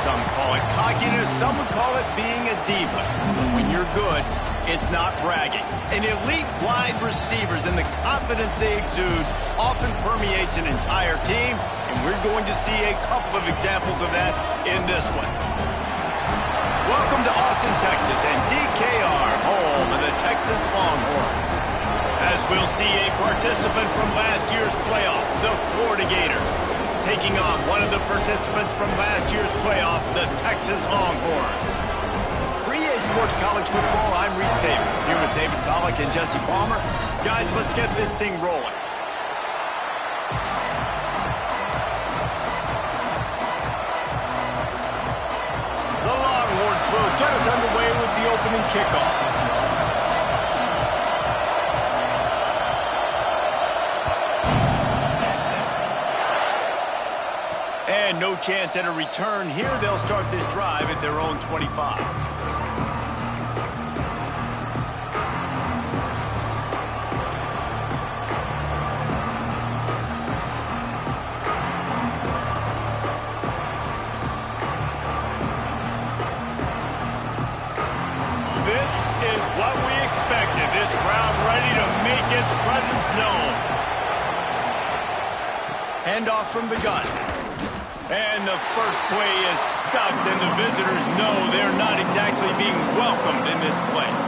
Some call it cockiness, some would call it being a diva. But when you're good, it's not bragging. An elite wide receivers and the confidence they exude often permeates an entire team, and we're going to see a couple of examples of that in this one. Welcome to Austin, Texas, and DKR, home of the Texas Longhorns. As we'll see a participant from last year's playoff, the Florida Gators, taking on one of the participants from last year's playoff, the Texas Longhorns. For EA Sports College Football, I'm Reese Davis, here with David Pollack and Jesse Palmer. Guys, let's get this thing rolling. The Longhorns will get us underway with the opening kickoff. And no chance at a return here. They'll start this drive at their own 25. This is what we expected. This crowd ready to make its presence known. Handoff from the gun. And the first play is stuffed, and the visitors know they're not exactly being welcomed in this place.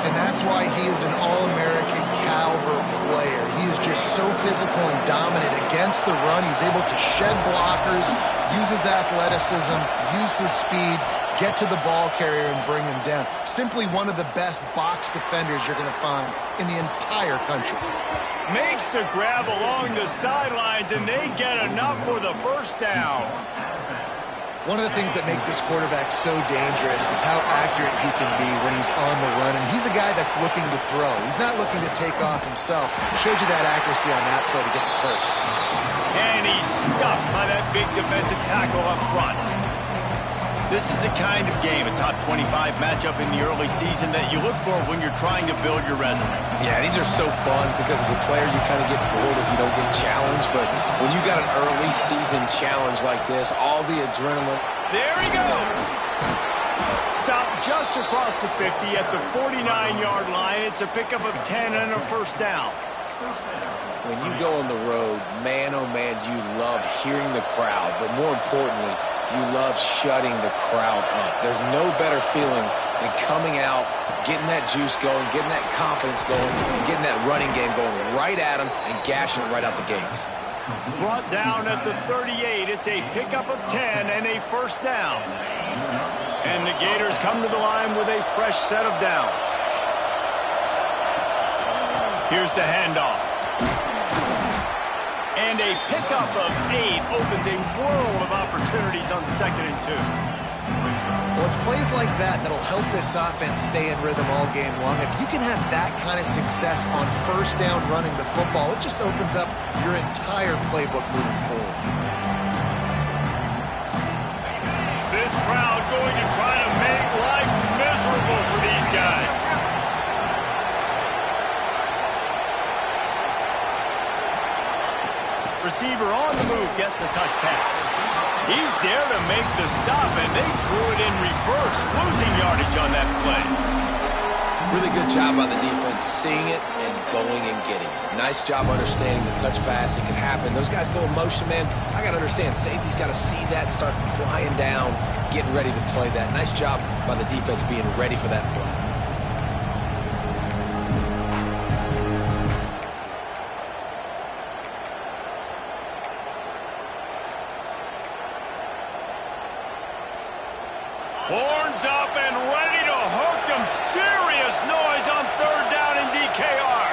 And that's why he is an All-American caliber player. He is just so physical and dominant against the run. He's able to shed blockers, use his athleticism, use his speed, get to the ball carrier and bring him down. Simply one of the best box defenders you're going to find in the entire country. Makes the grab along the sidelines, and they get enough for the first down. One of the things that makes this quarterback so dangerous is how accurate he can be when he's on the run. And he's a guy that's looking to throw. He's not looking to take off himself. Showed you that accuracy on that play to get the first. And he's stuffed by that big defensive tackle up front. This is the kind of game, a top 25 matchup in the early season that you look for when you're trying to build your resume. Yeah, these are so fun because as a player, you kind of get bored if you don't get challenged. But when you got an early season challenge like this, all the adrenaline. There he goes. Stop just across the 50 at the 49-yard line. It's a pickup of 10 and a first down. When you go on the road, man, oh man, you love hearing the crowd. But more importantly, you love shutting the crowd up. There's no better feeling than coming out, getting that juice going, getting that confidence going, and getting that running game going right at them and gashing it right out the gates. Brought down at the 38. It's a pickup of 10 and a first down. And the Gators come to the line with a fresh set of downs. Here's the handoff. And a pickup of 8 opens a world of opportunities on 2nd and 2. Well, it's plays like that that'll help this offense stay in rhythm all game long. If you can have that kind of success on first down running the football, it just opens up your entire playbook moving forward. This crowd going to try to make life miserable for these guys. Receiver on the move gets the touch pass. He's there to make the stop, and they threw it in reverse, losing yardage on that play. Really good job by the defense, seeing it and going and getting it. Nice job understanding the touch pass. It can happen. Those guys go in motion, man. I got to understand, safety's got to see that, start flying down, getting ready to play that. Nice job by the defense being ready for that play. Horns up and ready to hook them. Serious noise on 3rd down in DKR.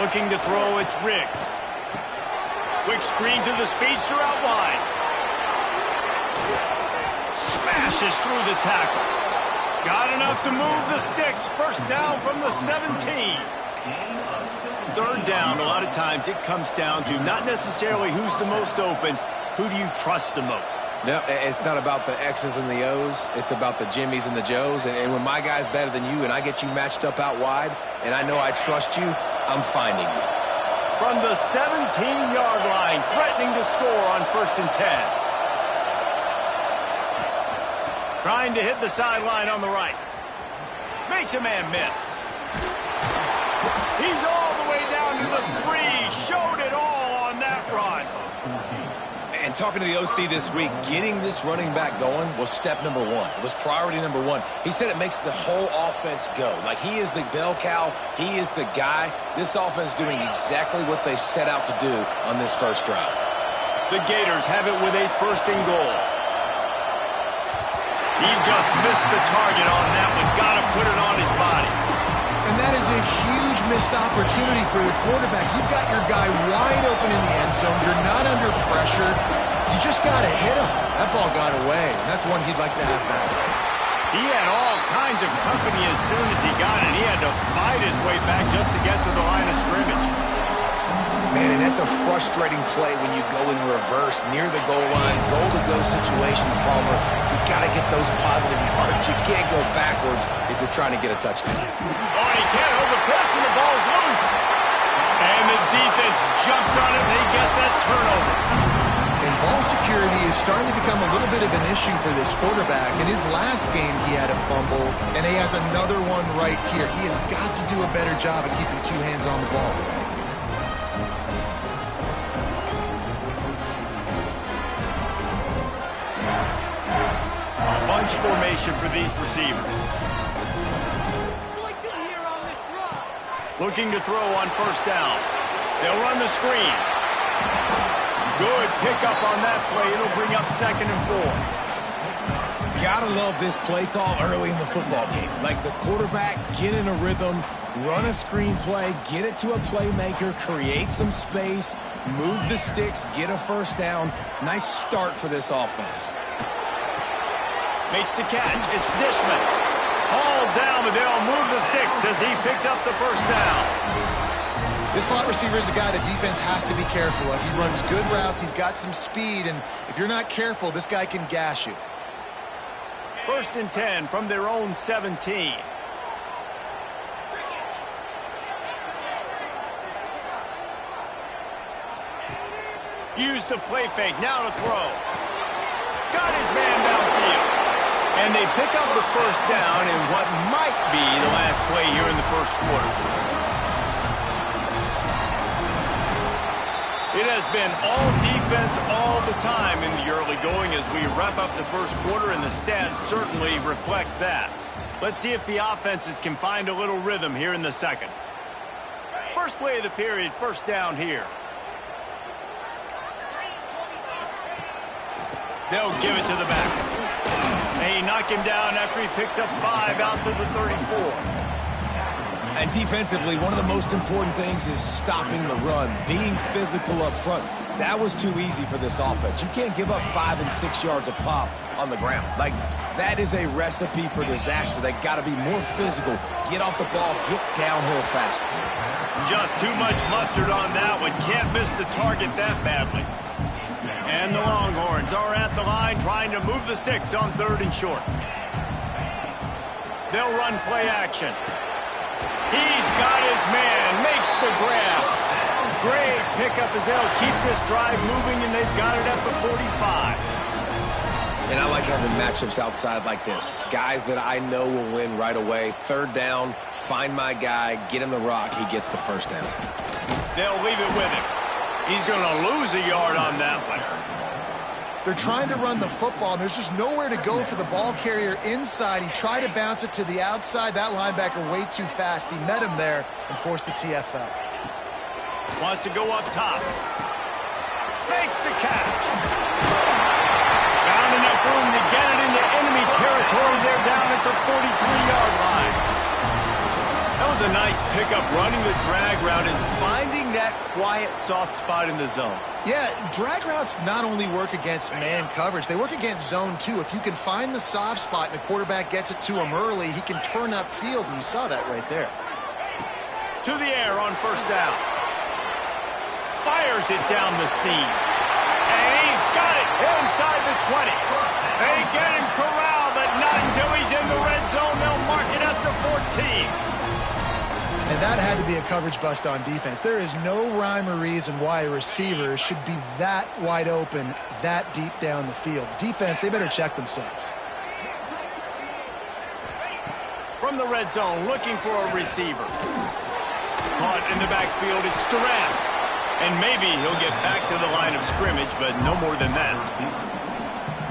Looking to throw, it's Riggs. Quick screen to the speedster out wide. Smashes through the tackle. Got enough to move the sticks. First down from the 17. 3rd down, a lot of times it comes down to not necessarily who's the most open, who do you trust the most? No, it's not about the X's and the O's. It's about the Jimmies and the Joes. And when my guy's better than you and I get you matched up out wide and I know I trust you, I'm finding you. from the 17-yard line, threatening to score on 1st and 10. Trying to hit the sideline on the right. Makes a man miss. He's all the way down to the 3. Showed it all on that run. And talking to the OC this week, getting this running back going was step number 1. It was priority number 1. He said it makes the whole offense go. Like, he is the bell cow. He is the guy. This offense doing exactly what they set out to do on this first drive. The Gators have it with a 1st and goal. He just missed the target on that one. Got to put it on his body. And that is a huge missed opportunity for the quarterback. You've got your guy wide open in the end zone. You're not under pressure. You just got to hit him. That ball got away, and that's one he'd like to have back. He had all kinds of company as soon as he got it. He had to fight his way back just to get to the line of scrimmage. Man, and that's a frustrating play when you go in reverse near the goal line. Goal-to-go situations, Palmer. You got to get those positive yards. You can't go backwards if you're trying to get a touchdown. Oh, he can't hold the pitch, and the ball's loose. And the defense jumps on it, and they get that turnover. And ball security is starting to become a little bit of an issue for this quarterback. In his last game, he had a fumble, and he has another one right here. He has got to do a better job of keeping 2 hands on the ball. Bunch formation for these receivers. Looking to throw on 1st down. They'll run the screen. Good pickup on that play. It'll bring up 2nd and 4. Gotta love this play call early in the football game. Like, the quarterback, get in a rhythm, run a screen play, get it to a playmaker, create some space, move the sticks, get a 1st down. Nice start for this offense. Makes the catch. It's Dishman. Hauled down, but they'll move the sticks as he picks up the 1st down. This slot receiver is a guy the defense has to be careful of. He runs good routes. He's got some speed, and if you're not careful, this guy can gash you. 1st and 10 from their own 17. Used the play fake. Now to throw. Got his man downfield. And they pick up the 1st down in what might be the last play here in the 1st quarter. It has been all defense all the time in the early going as we wrap up the 1st quarter, and the stats certainly reflect that. Let's see if the offenses can find a little rhythm here in the 2nd. First play of the period, 1st down here. They'll give it to the back. They knock him down after he picks up 5 out to the 34. And defensively, one of the most important things is stopping the run, being physical up front. That was too easy for this offense. You can't give up 5 and 6 yards a pop on the ground. Like, that is a recipe for disaster. They got to be more physical, get off the ball, get downhill faster. Just too much mustard on that one. Can't miss the target that badly. And the Longhorns are at the line trying to move the sticks on 3rd and short. They'll run play action. He's got his man, makes the grab. Great pickup as they'll keep this drive moving, and they've got it at the 45. And I like having matchups outside like this. Guys that I know will win right away. 3rd down, find my guy, get him the rock, he gets the 1st down. They'll leave it with him. He's going to lose a yard on that one. They're trying to run the football, and there's just nowhere to go for the ball carrier inside. He tried to bounce it to the outside. That linebacker way too fast. He met him there and forced the TFL. Wants to go up top. Makes the catch. Found enough room to get it into enemy territory. They're down at the 43-yard line. That was a nice pickup, running the drag route and finding that quiet, soft spot in the zone. Yeah, drag routes not only work against man coverage, they work against zone too. If you can find the soft spot and the quarterback gets it to him early, he can turn upfield, and you saw that right there. To the air on 1st down. Fires it down the seam. And he's got it inside the 20. They get him corralled, but not until he's in the red zone. They'll mark it at the 14. And That had to be a coverage bust on defense. There is no rhyme or reason why a receiver should be that wide open, that deep down the field. Defense, they better check themselves. From the red zone, looking for a receiver. Caught in the backfield, it's Durant. And maybe he'll get back to the line of scrimmage, but no more than that.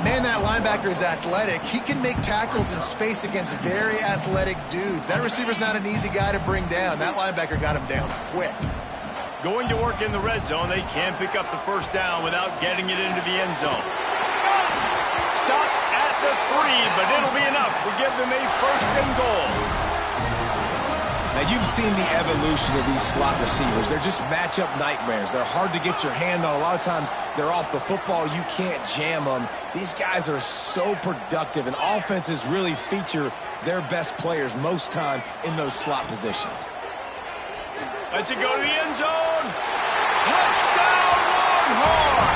Man, that linebacker is athletic. He can make tackles in space against very athletic dudes. That receiver's not an easy guy to bring down. That linebacker got him down quick. Going to work in the red zone, they can't pick up the first down without getting it into the end zone. Stop at the 3, but it'll be enough to give them a first and goal. Now, you've seen the evolution of these slot receivers. They're just matchup nightmares. They're hard to get your hand on. A lot of times, they're off the football. You can't jam them. These guys are so productive, and offenses really feature their best players most time in those slot positions. Let's it go to the end zone. Touchdown, Longhorn!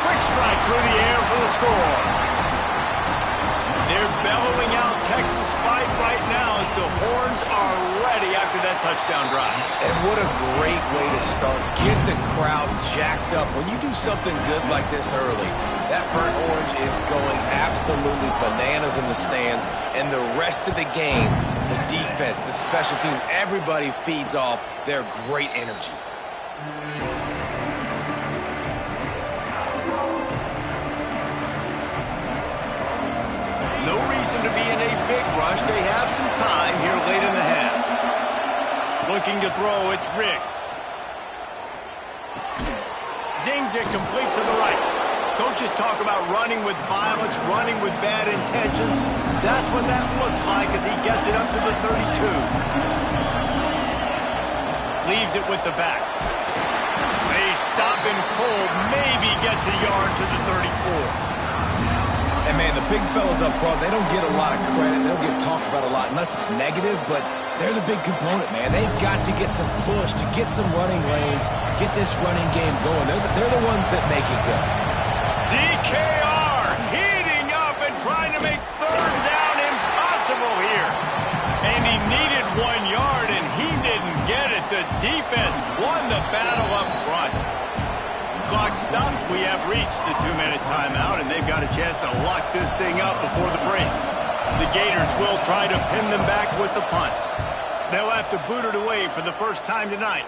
Quick strike through the air for the score. They're bellowing out Texas fight right now as the horns are ready after that touchdown drive. And what a great way to start. Get the crowd jacked up. When you do something good like this early, that burnt orange is going absolutely bananas in the stands. And the rest of the game, the defense, the special teams, everybody feeds off their great energy. No reason to be in a big rush. They have some time here late in the half. Looking to throw, it's Riggs. Zings it complete to the right. Coaches talk about running with violence, running with bad intentions. That's what that looks like as he gets it up to the 32. Leaves it with the back. They stop him cold, maybe gets a yard to the 34. And, man, the big fellas up front, they don't get a lot of credit. They don't get talked about a lot unless it's negative, but they're the big component, man. They've got to get some push, to get some running lanes, get this running game going. They're the ones that make it go. DKR heating up and trying to make third down impossible here. And he needed 1 yard, and he didn't get it. The defense won the battle up front. Clock stops. We have reached the 2-minute timeout, and they've got a chance to lock this thing up before the break. The Gators will try to pin them back with the punt. They'll have to boot it away for the first time tonight.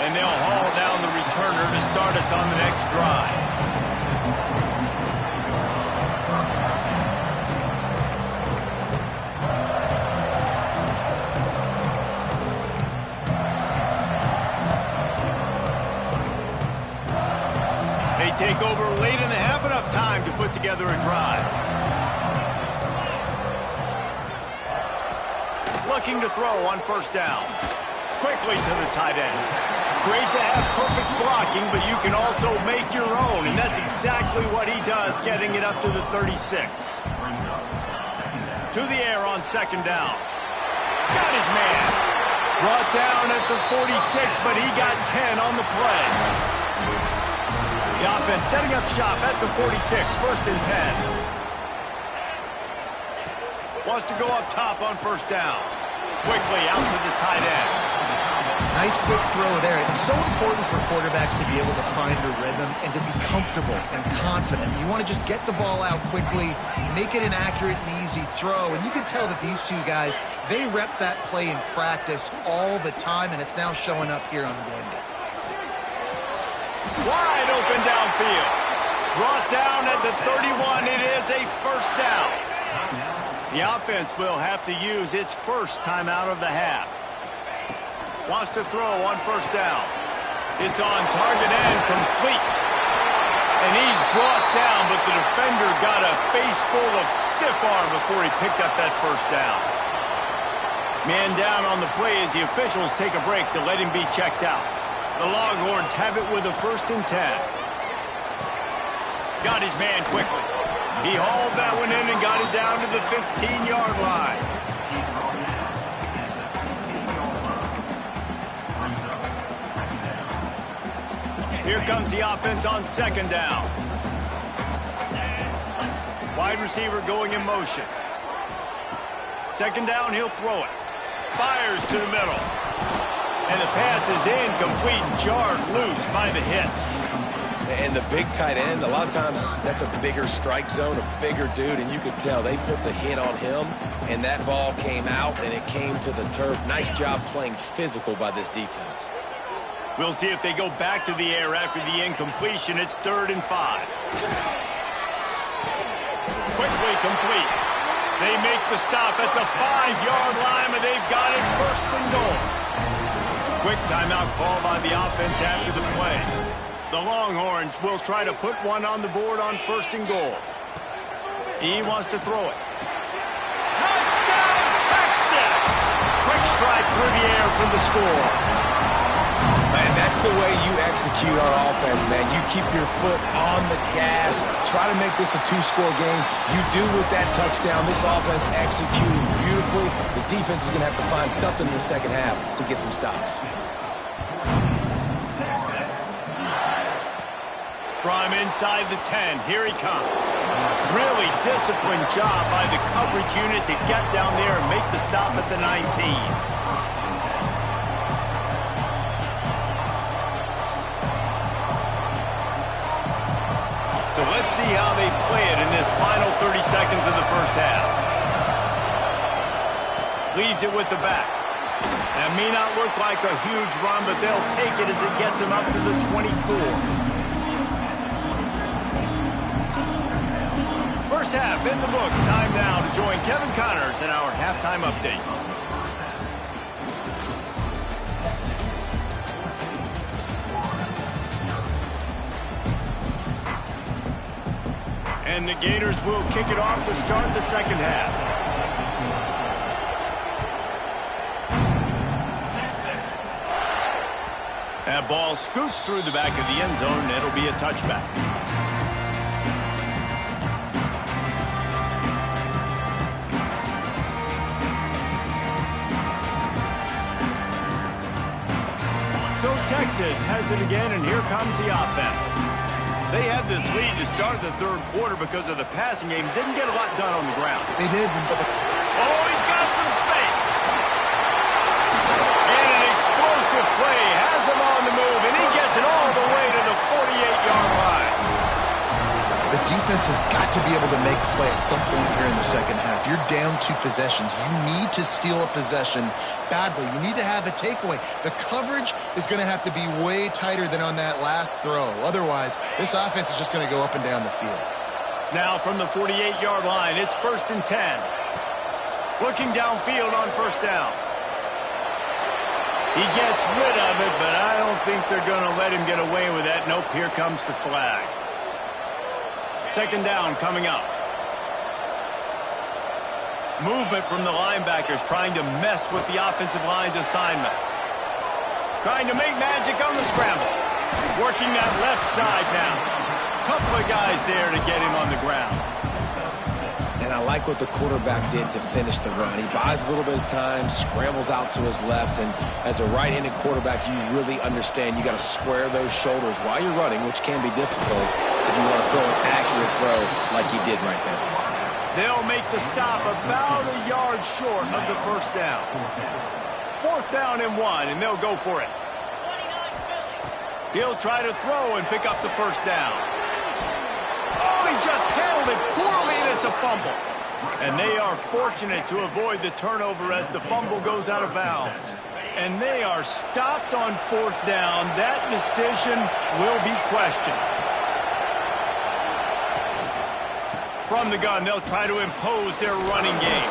And they'll haul down the returner to start us on the next drive. Take over late in the half, enough time to put together a drive. Looking to throw on first down. Quickly to the tight end. Great to have perfect blocking, but you can also make your own, and that's exactly what he does, getting it up to the 36. To the air on second down. Got his man. Brought down at the 46, but he got 10 on the play. The offense setting up shop at the 46, first and 10. Wants to go up top on first down. Quickly out to the tight end. Nice quick throw there. It's so important for quarterbacks to be able to find a rhythm and to be comfortable and confident. You want to just get the ball out quickly, make it an accurate and easy throw. And you can tell that these two guys, they rep that play in practice all the time, and it's now showing up here on game day. Wide open downfield. Brought down at the 31. It is a first down. The offense will have to use its first timeout of the half. Wants to throw on first down. It's on target and complete. And he's brought down, but the defender got a face full of stiff arm before he picked up that first down. Man down on the play as the officials take a break to let him be checked out. The Longhorns have it with a first and 10. Got his man quickly. He hauled that one in and got it down to the 15-yard line. Here comes the offense on second down. Wide receiver going in motion. Second down, he'll throw it. fires to the middle. And the pass is incomplete and jarred loose by the hit. And the big tight end, a lot of times that's a bigger strike zone, a bigger dude, and you could tell they put the hit on him, and that ball came out, and it came to the turf. Nice job playing physical by this defense. We'll see if they go back to the air after the incompletion. It's 3rd and 5. Quickly complete. They make the stop at the 5-yard line, and they've got it 1st and goal. Quick timeout call by the offense after the play. The Longhorns will try to put one on the board on 1st and goal. He wants to throw it. Touchdown, Texas! Quick strike through the air for the score. Man, that's the way you execute on offense, man. You keep your foot on the gas. Try to make this a 2-score game. You do with that touchdown. This offense executing beautifully. The defense is going to have to find something in the second half to get some stops. From inside the 10, here he comes. Really disciplined job by the coverage unit to get down there and make the stop at the 19. So let's see how they play it in this final 30 seconds of the first half. Leaves it with the back. That may not look like a huge run, but they'll take it as it gets them up to the 24. First half in the books. Time now to join Kevin Connors in our halftime update. And the Gators will kick it off to start the second half. That ball scoots through the back of the end zone, and it'll be a touchback. So Texas has it again, and here comes the offense. They had this lead to start the 3rd quarter because of the passing game. Didn't get a lot done on the ground. They did. Oh, he's got some space. And an explosive play has him on the move, and he gets it all the way to the 48-yard line. The defense has got to be able to make a play at some point here in the second half. You're down 2 possessions. You need to steal a possession badly. You need to have a takeaway. The coverage is going to have to be way tighter than on that last throw. Otherwise, this offense is just going to go up and down the field. Now from the 48-yard line, it's 1st and 10. Looking downfield on 1st down. He gets rid of it, but I don't think they're going to let him get away with that. Nope, here comes the flag. 2nd down coming up. Movement from the linebackers trying to mess with the offensive line's assignments. Trying to make magic on the scramble. Working that left side now. Couple of guys there to get him on the ground. And I like what the quarterback did to finish the run. He buys a little bit of time, scrambles out to his left, and as a right-handed quarterback, you really understand you got to square those shoulders while you're running, which can be difficult if you want to throw an accurate throw like he did right there. They'll make the stop about a yard short of the 1st down. 4th down and 1, and they'll go for it. He'll try to throw and pick up the 1st down. Oh, he just handled it poorly, and it's a fumble. And they are fortunate to avoid the turnover as the fumble goes out of bounds. And they are stopped on 4th down. That decision will be questioned. From the gun, they'll try to impose their running game.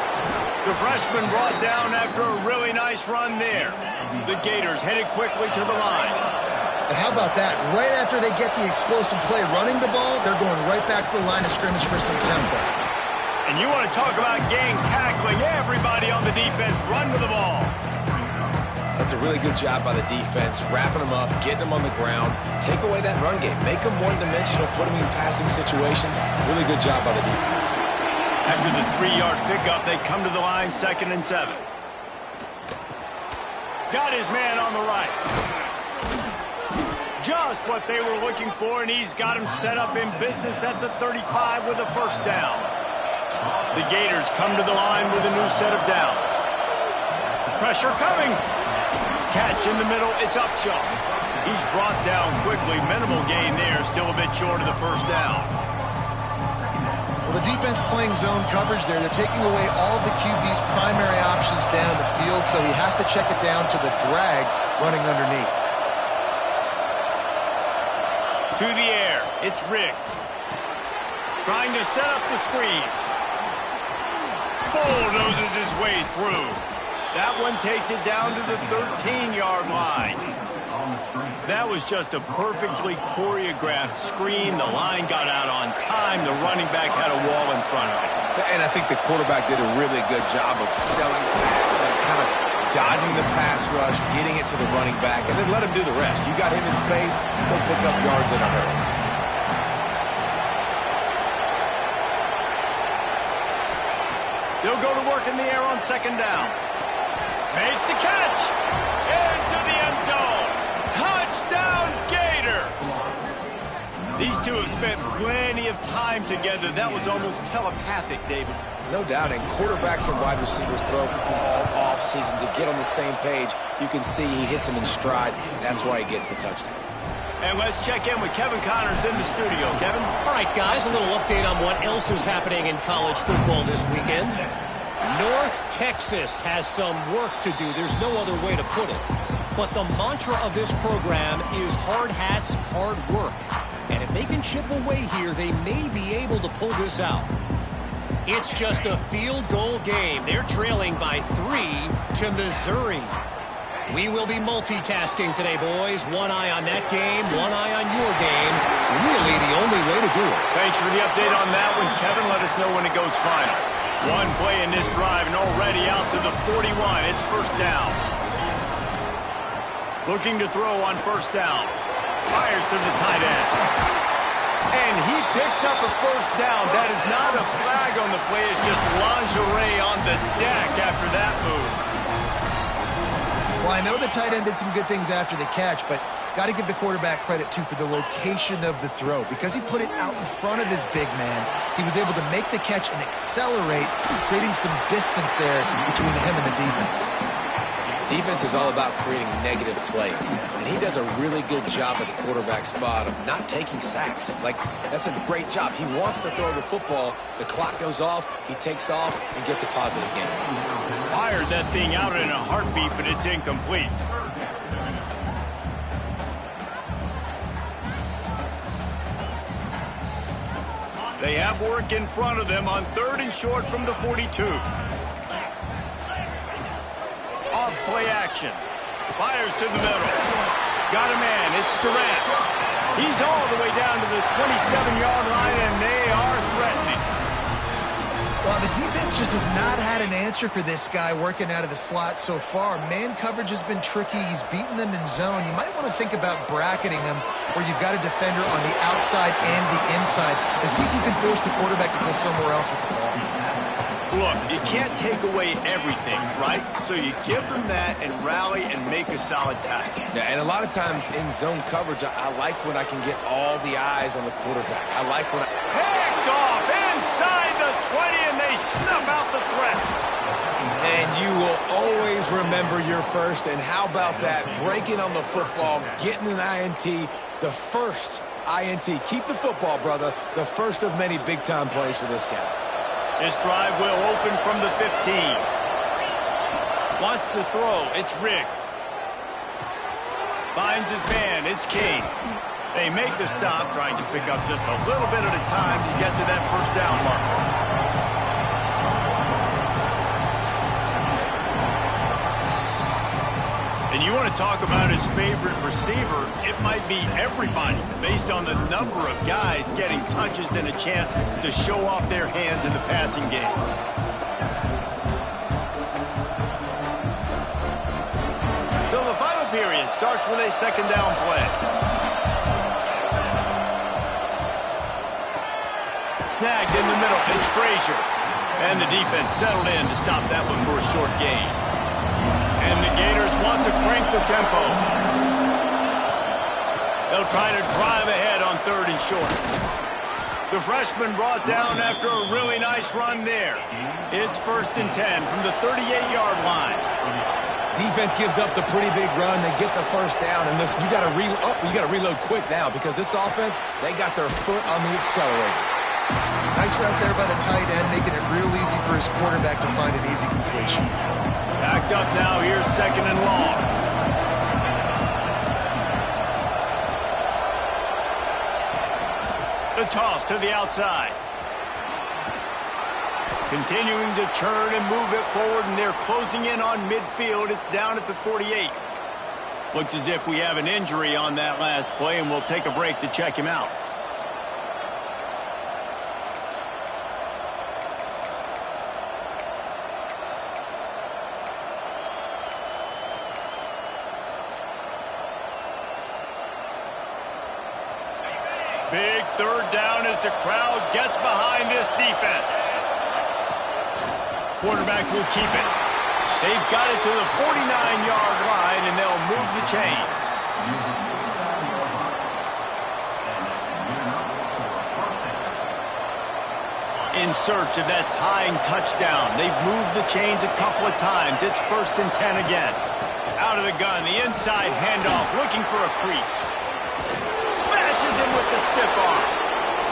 The freshman brought down after a really nice run there. The Gators headed quickly to the line. And how about that? Right after they get the explosive play running the ball, they're going right back to the line of scrimmage for some tempo. And you want to talk about gang tackling. Everybody on the defense run to the ball. That's a really good job by the defense, wrapping them up, getting them on the ground, take away that run game, make them one-dimensional, put them in passing situations. Really good job by the defense. After the 3-yard pickup, they come to the line, 2nd and 7. Got his man on the right. Just what they were looking for, and he's got him set up in business at the 35 with a 1st down. The Gators come to the line with a new set of downs. Pressure coming. Catch in the middle. It's Upshaw. He's brought down quickly. Minimal gain there. Still a bit short of the first down. Well, the defense playing zone coverage there. They're taking away all of the QB's primary options down the field, so he has to check it down to the drag running underneath. To the air. It's Riggs. Trying to set up the screen. Bulldozes his way through. That one takes it down to the 13-yard line. That was just a perfectly choreographed screen. The line got out on time. The running back had a wall in front of it. And I think the quarterback did a really good job of selling pass, then kind of dodging the pass rush, getting it to the running back, and then let him do the rest. You got him in space, he'll pick up yards in a hurry. They'll go to work in the air on second down. Makes the catch. Into the end zone. Touchdown, Gators. These two have spent plenty of time together. That was almost telepathic, David. No doubt, and quarterbacks and wide receivers throw all off-season to get on the same page. You can see he hits them in stride. That's why he gets the touchdown. And let's check in with Kevin Connors in the studio. Kevin? All right, guys, a little update on what else is happening in college football this weekend. North Texas has some work to do. There's no other way to put it. But the mantra of this program is hard hats, hard work. And if they can chip away here, they may be able to pull this out. It's just a field goal game. They're trailing by 3 to Missouri. We will be multitasking today, boys. One eye on that game, one eye on your game. Really the only way to do it. Thanks for the update on that one, Kevin. Let us know when it goes final. One play in this drive and already out to the 41. It's first down. Looking to throw on first down. Fires to the tight end. And he picks up a first down. That is not a flag on the play. It's just lingerie on the deck after that move. Well, I know the tight end did some good things after the catch, but got to give the quarterback credit, too, for the location of the throw. Because he put it out in front of his big man, he was able to make the catch and accelerate, creating some distance there between him and the defense. Defense is all about creating negative plays, and he does a really good job at the quarterback spot of not taking sacks. Like, that's a great job. He wants to throw the football. The clock goes off, he takes off, and gets a positive gain. Fired that thing out in a heartbeat, but it's incomplete. They have work in front of them on 3rd and short from the 42. Off play action. Fires to the middle. Got a man. It's Durant. He's all the way down to the 27-yard line, and they are threatening. Well, the defense just has not had an answer for this guy working out of the slot so far. Man coverage has been tricky. He's beaten them in zone. You might want to think about bracketing him where you've got a defender on the outside and the inside to see if you can force the quarterback to go somewhere else with the ball. Look, you can't take away everything, right? So you give them that and rally and make a solid tackle. Yeah, and a lot of times in zone coverage, I like when I can get all the eyes on the quarterback. I like when I... Picked off inside the 20, and they snuff out the threat. And you will always remember your first. And how about that? Breaking on the football, getting an INT, the first INT. Keep the football, brother. The first of many big-time plays for this guy. This drive will open from the 15. Wants to throw. It's Riggs. Finds his man. It's King. They make the stop, trying to pick up just a little bit at a time to get to that first down marker. And you want to talk about his favorite receiver, it might be everybody based on the number of guys getting touches and a chance to show off their hands in the passing game. So the final period starts with a second down play. Snagged in the middle, it's Frazier. And the defense settled in to stop that one for a short gain. And the Gators want to crank the tempo. They'll try to drive ahead on 3rd and short. The freshman brought down after a really nice run there. It's 1st and 10 from the 38-yard line. Defense gives up the pretty big run. They get the first down, and listen, you got to reload quick now because this offense, they got their foot on the accelerator. Nice route there by the tight end, making it real easy for his quarterback to find an easy completion. Backed up now. Here's second and long. The toss to the outside. Continuing to turn and move it forward, and they're closing in on midfield. It's down at the 48. Looks as if we have an injury on that last play, and we'll take a break to check him out. Big third down as the crowd gets behind this defense. Quarterback will keep it. They've got it to the 49-yard line, and they'll move the chains. In search of that tying touchdown. They've moved the chains a couple of times. It's 1st and 10 again. Out of the gun, the inside handoff, looking for a crease. Smashes him with the stiff arm.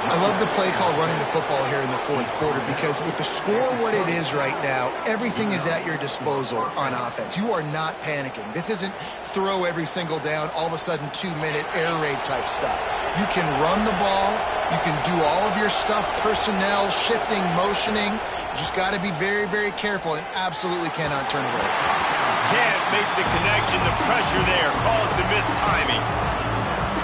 I love the play call running the football here in the fourth quarter because with the score what it is right now, everything is at your disposal on offense. You are not panicking. This isn't throw every single down, all of a sudden 2-minute air raid type stuff. You can run the ball. You can do all of your stuff, personnel, shifting, motioning. You just got to be very, very careful and absolutely cannot turn it over. Can't make the connection. The pressure there caused the missed timing.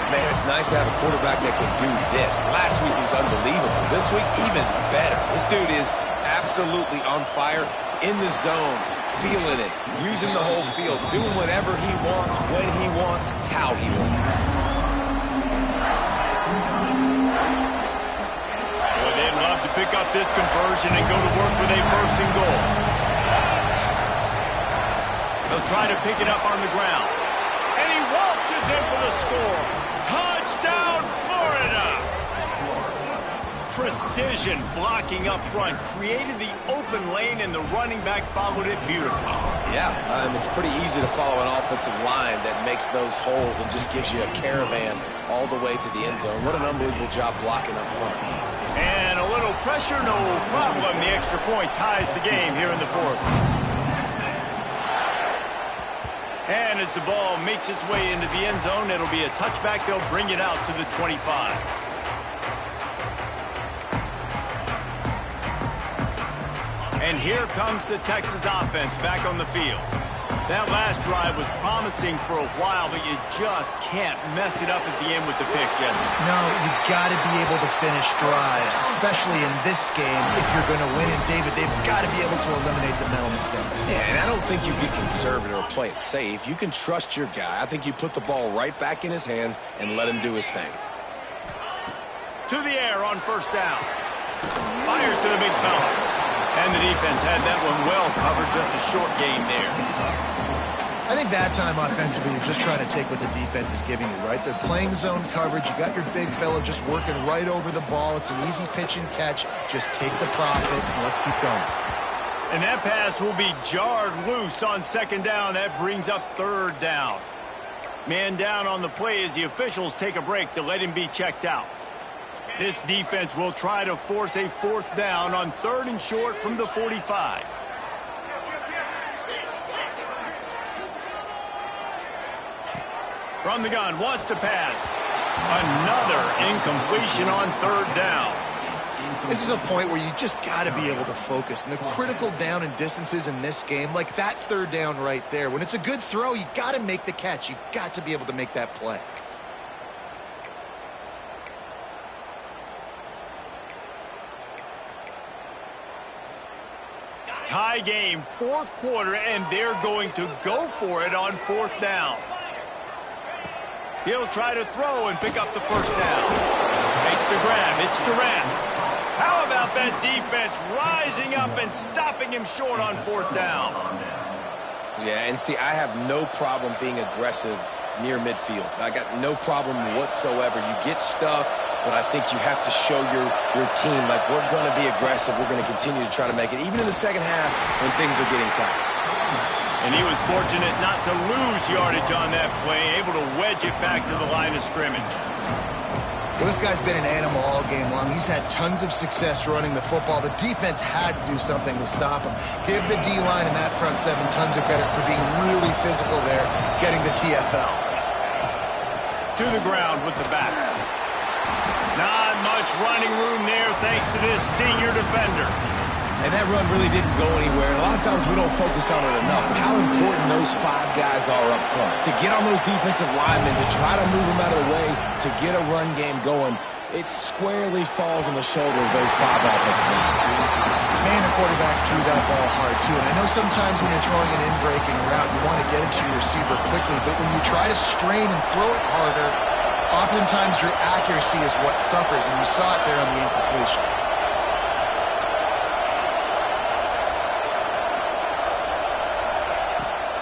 Man, it's nice to have a quarterback that can do this. Last week he was unbelievable. This week, even better. This dude is absolutely on fire, in the zone, feeling it, using the whole field, doing whatever he wants, when he wants, how he wants. Well, they'd love to pick up this conversion and go to work with a 1st and goal. They'll try to pick it up on the ground. And he waltzes in for the score. Touchdown, Florida! Precision blocking up front created the open lane, and the running back followed it beautifully. Yeah, it's pretty easy to follow an offensive line that makes those holes and just gives you a caravan all the way to the end zone. What an unbelievable job blocking up front. And a little pressure, no problem. The extra point ties the game here in the fourth. And as the ball makes its way into the end zone, it'll be a touchback. They'll bring it out to the 25. And here comes the Texas offense back on the field. That last drive was promising for a while, but you just can't mess it up at the end with the pick, Jesse. No, you got to be able to finish drives, especially in this game. If you're going to win, and David, they've got to be able to eliminate the mental mistakes. Yeah, and I don't think you get conservative or play it safe. You can trust your guy. I think you put the ball right back in his hands and let him do his thing. To the air on 1st down. Fires to the big fella. And the defense had that one well covered, just a short game there. I think that time offensively, you're just trying to take what the defense is giving you, right? They're playing zone coverage. You got your big fella just working right over the ball. It's an easy pitch and catch. Just take the profit and let's keep going. And that pass will be jarred loose on 2nd down. That brings up 3rd down. Man down on the play as the officials take a break to let him be checked out. This defense will try to force a 4th down on 3rd and short from the 45. From the gun, wants to pass. Another incompletion on 3rd down. This is a point where you just got to be able to focus. And the critical down and distances in this game, like that 3rd down right there, when it's a good throw, you got to make the catch. You've got to be able to make that play. Tie game, 4th quarter, and they're going to go for it on 4th down. He'll try to throw and pick up the 1st down. Makes the grab. It's Durant. How about that defense rising up and stopping him short on 4th down? Yeah, and see, I have no problem being aggressive near midfield. I got no problem whatsoever. You get stuff, but I think you have to show your team, like, we're going to be aggressive. We're going to continue to try to make it, even in the second half when things are getting tight. And he was fortunate not to lose yardage on that play, able to wedge it back to the line of scrimmage. Well, this guy's been an animal all game long. He's had tons of success running the football. The defense had to do something to stop him. Give the D-line and that front seven tons of credit for being really physical there, getting the TFL. To the ground with the back. Not much running room there thanks to this senior defender. And that run really didn't go anywhere. And a lot of times we don't focus on it enough. But how important those 5 guys are up front. To get on those defensive linemen, to try to move them out of the way, to get a run game going, it squarely falls on the shoulder of those 5 offensive linemen. Man, the quarterback threw that ball hard, too. And I know sometimes when you're throwing an in-breaking route, you want to get it to your receiver quickly. But when you try to strain and throw it harder, oftentimes your accuracy is what suffers. And you saw it there on the incompletion.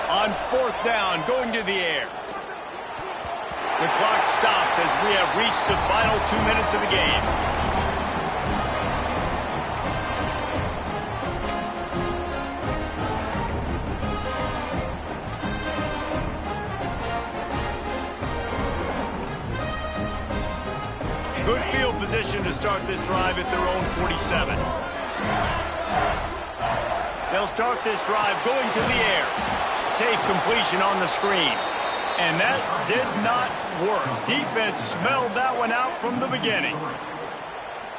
On 4th down, going to the air. The clock stops as we have reached the final 2 minutes of the game. Good field position to start this drive at their own 47. They'll start this drive going to the air. Safe completion on the screen. And that did not work. Defense smelled that one out from the beginning.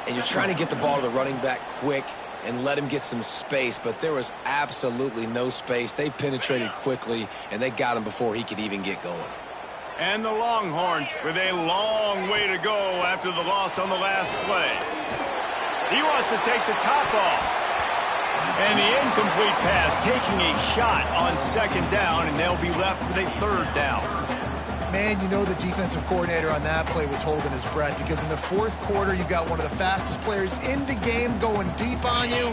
And you're trying to get the ball to the running back quick and let him get some space, but there was absolutely no space. They penetrated quickly, and they got him before he could even get going. And the Longhorns with a long way to go after the loss on the last play. He wants to take the top off. And the incomplete pass taking a shot on 2nd down, and they'll be left with a 3rd down. Man, you know the defensive coordinator on that play was holding his breath because in the 4th quarter, you got one of the fastest players in the game going deep on you.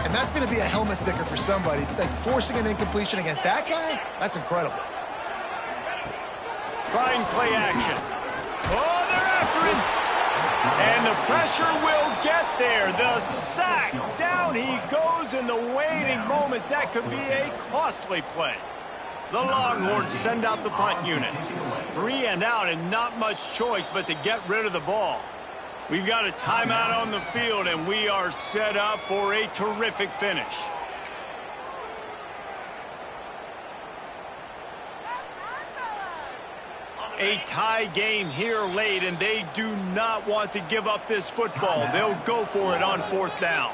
And that's going to be a helmet sticker for somebody. Like forcing an incompletion against that guy, that's incredible. Trying play action. Oh, they're after him. And the pressure will get there. The sack. Down he goes in the waiting moments. That could be a costly play. The Longhorns send out the punt unit. 3 and out and not much choice but to get rid of the ball. We've got a timeout on the field and we are set up for a terrific finish. A tie game here late, and they do not want to give up this football. They'll go for it on 4th down.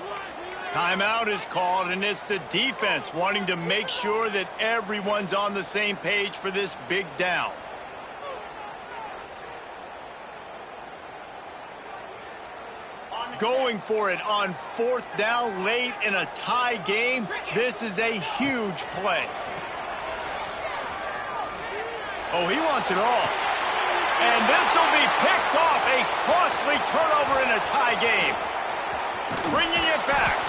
Timeout is called, and it's the defense wanting to make sure that everyone's on the same page for this big down. Going for it on 4th down late in a tie game. This is a huge play. Oh, he wants it all. And this will be picked off. A costly turnover in a tie game. Bringing it back.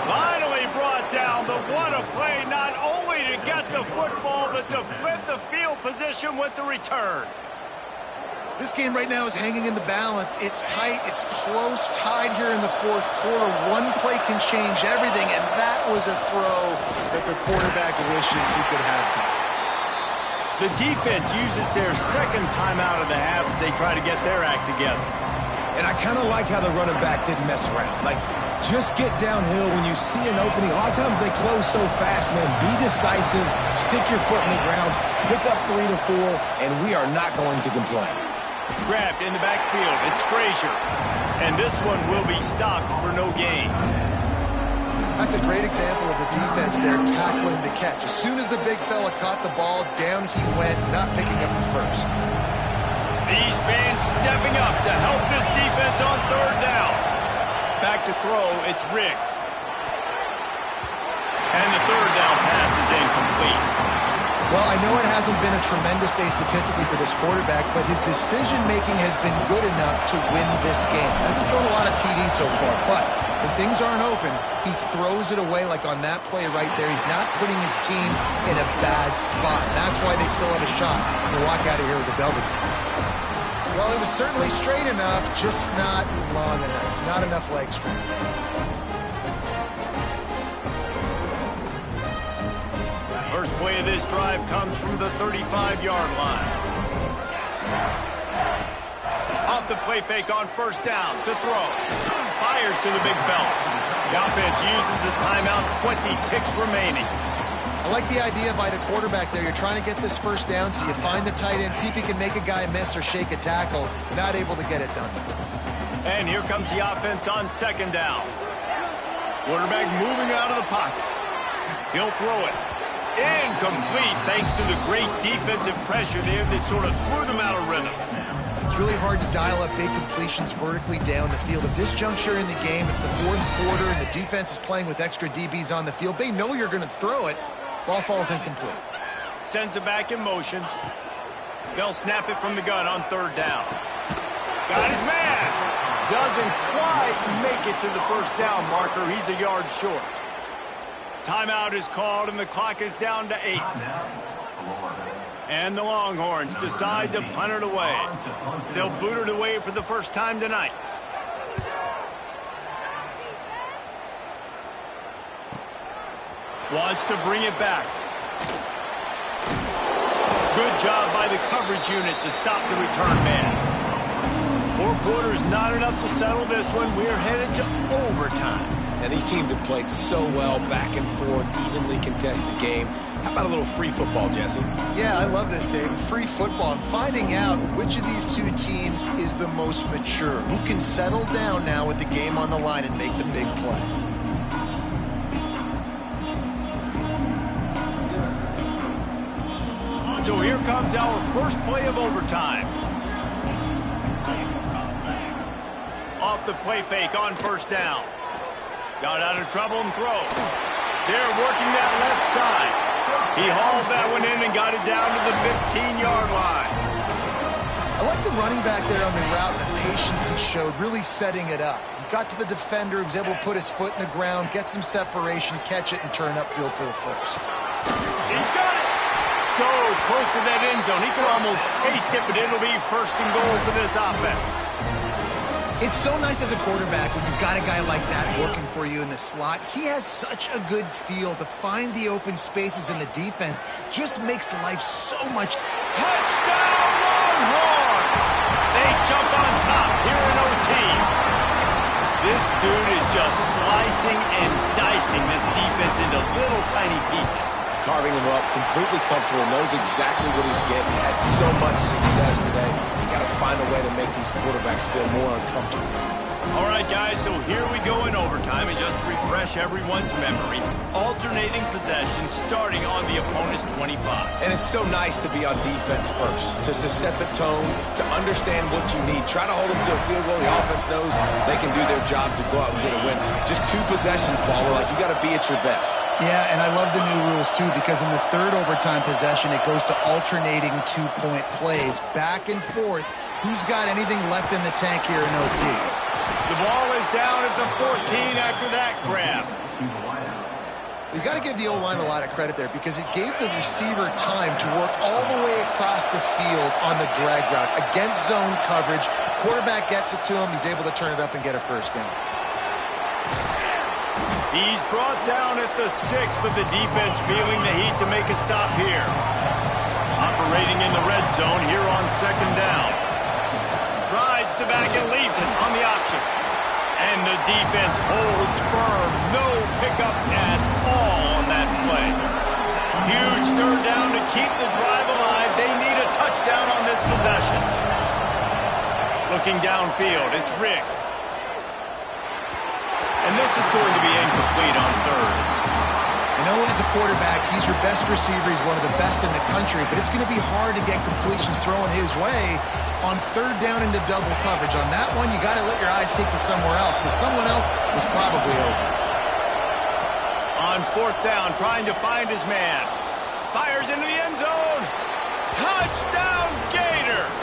Finally brought down, but what a play. Not only to get the football, but to flip the field position with the return. This game right now is hanging in the balance. It's tight. It's close. Tied here in the 4th quarter. One play can change everything, and that was a throw that the quarterback wishes he could have back. The defense uses their 2nd timeout of the half as they try to get their act together. And I kind of like how the running back didn't mess around. Like, just get downhill when you see an opening. A lot of times they close so fast, man. Be decisive, stick your foot in the ground, pick up 3 to 4, and we are not going to complain. Grabbed in the backfield. It's Frazier. And this one will be stopped for no gain. That's a great example of the defense there tackling the catch. As soon as the big fella caught the ball, down he went, not picking up the first. These fans stepping up to help this defense on 3rd down. Back to throw, it's Riggs. And the 3rd down pass is incomplete. Well, I know it hasn't been a tremendous day statistically for this quarterback, but his decision-making has been good enough to win this game. Hasn't thrown a lot of TDs so far, but when things aren't open, he throws it away like on that play right there. He's not putting his team in a bad spot. That's why they still have a shot to walk out of here with a W. Well, it was certainly straight enough, just not long enough. Not enough leg strength. first play of this drive comes from the 35-yard line. Off the play fake on first down to throw. Fires to the big fella. The offense uses a timeout, 20 ticks remaining. I like the idea by the quarterback there. You're trying to get this first down, so you find the tight end, see if he can make a guy miss or shake a tackle. Not able to get it done. And here comes the offense on second down. Quarterback moving out of the pocket. He'll throw it. Incomplete, thanks to the great defensive pressure there that sort of threw them out of rhythm. It's really hard to dial up big completions vertically down the field. At this juncture in the game, it's the fourth quarter, and the defense is playing with extra DBs on the field. They know you're going to throw it. Ball falls incomplete. Sends it back in motion. They'll snap it from the gun on third down. Got his man. Doesn't quite make it to the first down marker. He's a yard short. Timeout is called, and the clock is down to 8. And the Longhorns decide to punt it away. They'll boot it away for the first time tonight. Wants to bring it back. Good job by the coverage unit to stop the return man. 4 quarters not enough to settle this one. We're headed to overtime. And these teams have played so well, back and forth, evenly contested game. How about a little free football, Jesse? Yeah, I love this, David. Free football. I'm finding out which of these two teams is the most mature. Who can settle down now with the game on the line and make the big play. So here comes our first play of overtime. Off the play fake on first down. Got out of trouble and throws. They're working that left side. He hauled that one in and got it down to the 15-yard line. I like the running back there on the route and the patience he showed, really setting it up. He got to the defender, he was able to put his foot in the ground, get some separation, catch it, and turn upfield for the first. He's got it. So close to that end zone. He could almost taste it, but it'll be first and goal for this offense. It's so nice as a quarterback when you've got a guy like that working for you in the slot. He has such a good feel to find the open spaces in the defense. Just makes life so much. Touchdown, Longhorns! They jump on top here in OT. This dude is just slicing and dicing this defense into little tiny pieces. Carving him up, completely comfortable, knows exactly what he's getting. He had so much success today. You got to find a way to make these quarterbacks feel more uncomfortable. All right, guys, so here we go in overtime, and just to refresh everyone's memory, alternating possession starting on the opponent's 25. And it's so nice to be on defense first, just to set the tone, to understand what you need. Try to hold them to a field goal. The offense knows they can do their job to go out and get a win. Just 2 possessions, Paul. Like, you got to be at your best. Yeah, and I love the new rules, too, because in the third overtime possession, it goes to alternating 2-point plays, back and forth. Who's got anything left in the tank here in OT? The ball is down at the 14 after that grab. You got to give the O-line a lot of credit there because it gave the receiver time to work all the way across the field on the drag route against zone coverage. Quarterback gets it to him. He's able to turn it up and get a first down. He's brought down at the 6, but the defense feeling the heat to make a stop here. Operating in the red zone here on second down. Rides the back and leaves it on the option. And the defense holds firm. No pickup at all on that play. Huge third down to keep the drive alive. They need a touchdown on this possession. Looking downfield, it's Riggs. And this is going to be incomplete on third. I know as a quarterback, he's your best receiver. He's one of the best in the country, but it's going to be hard to get completions thrown his way on third down into double coverage. On that one, you got to let your eyes take you somewhere else because someone else was probably open. On fourth down, trying to find his man. Fires into the end zone. Touchdown, Gators!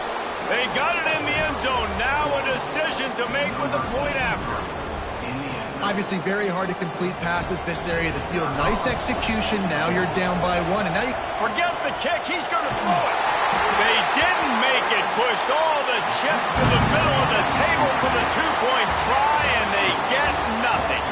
They got it in the end zone. Now a decision to make with a point after. Obviously very hard to complete passes this area of the field. Nice execution. Now you're down by 1. And now you forget the kick. He's going to throw it. They didn't make it. Pushed all the chips to the middle of the table for the 2-point try, and they get nothing.